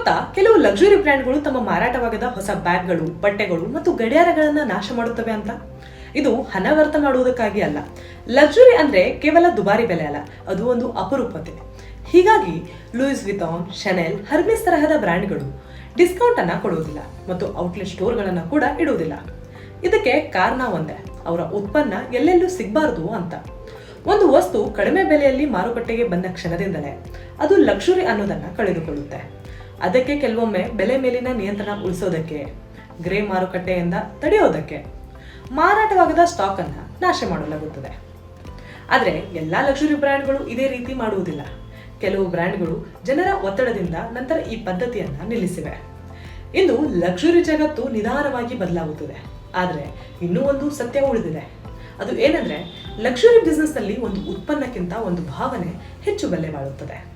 ಗೊತ್ತಾ, ಕೆಲವು ಲಕ್ಸುರಿ ಬ್ರ್ಯಾಂಡ್ಗಳು ತಮ್ಮ ಮಾರಾಟವಾಗದ ಹೊಸ ಬ್ಯಾಗ್ಗಳು, ಬಟ್ಟೆಗಳು ಮತ್ತು ಗಡಿಯಾರಗಳನ್ನ ನಾಶ ಮಾಡುತ್ತವೆ ಅಂತ. ಇದು ಹಣ ವ್ಯರ್ಥ ಮಾಡುವುದಕ್ಕಾಗಿ ಅಲ್ಲ. ಲಕ್ಸುರಿ ಅಂದ್ರೆ ಕೇವಲ ದುಬಾರಿ ಬೆಲೆ ಅಲ್ಲ, ಅದು ಒಂದು ಅಪರೂಪತೆ. ಹೀಗಾಗಿ ಲೂಯಿಸ್ ವಿಟಾನ್, ಶನೆಲ್, ಹರ್ಮಿಸ್ ತರಹದ ಬ್ರ್ಯಾಂಡ್ಗಳು ಡಿಸ್ಕೌಂಟ್ ಅನ್ನ ಕೊಡುವುದಿಲ್ಲ ಮತ್ತು ಔಟ್ಲೆಟ್ ಸ್ಟೋರ್ಗಳನ್ನ ಕೂಡ ಇಡುವುದಿಲ್ಲ. ಇದಕ್ಕೆ ಕಾರಣ ಒಂದೇ, ಅವರ ಉತ್ಪನ್ನ ಎಲ್ಲೆಲ್ಲೂ ಸಿಗಬಾರದು ಅಂತ. ಒಂದು ವಸ್ತು ಕಡಿಮೆ ಬೆಲೆಯಲ್ಲಿ ಮಾರುಕಟ್ಟೆಗೆ ಬಂದ ಕ್ಷಣದಿಂದಲೇ ಅದು ಲಕ್ಸುರಿ ಅನ್ನೋದನ್ನ ಕಳೆದುಕೊಳ್ಳುತ್ತೆ. ಅದಕ್ಕೆ ಕೆಲವೊಮ್ಮೆ ಬೆಲೆ ಮೇಲಿನ ನಿಯಂತ್ರಣ ಉಳಿಸೋದಕ್ಕೆ, ಗ್ರೇ ಮಾರುಕಟ್ಟೆಯಿಂದ ತಡೆಯೋದಕ್ಕೆ ಮಾರಾಟವಾಗದ ಸ್ಟಾಕ್ ಅನ್ನ ನಾಶ ಮಾಡಲಾಗುತ್ತದೆ. ಆದ್ರೆ ಎಲ್ಲಾ ಲಕ್ಸುರಿ ಬ್ರ್ಯಾಂಡ್ಗಳು ಇದೇ ರೀತಿ ಮಾಡುವುದಿಲ್ಲ. ಕೆಲವು ಬ್ರ್ಯಾಂಡ್ಗಳು ಜನರ ಒತ್ತಡದಿಂದ ನಂತರ ಈ ಪದ್ಧತಿಯನ್ನ ನಿಲ್ಲಿಸಿವೆ. ಇಂದು ಲಕ್ಸುರಿ ಜಗತ್ತು ನಿಧಾನವಾಗಿ ಬದಲಾಗುತ್ತದೆ. ಆದ್ರೆ ಇನ್ನೂ ಒಂದು ಸತ್ಯ ಉಳಿದಿದೆ. ಅದು ಏನಂದ್ರೆ, ಲಕ್ಸುರಿ ಬಿಸ್ನೆಸ್ ನಲ್ಲಿ ಒಂದು ಉತ್ಪನ್ನಕ್ಕಿಂತ ಒಂದು ಭಾವನೆ ಹೆಚ್ಚು ಬೆಲೆ ಬಾಳುತ್ತದೆ.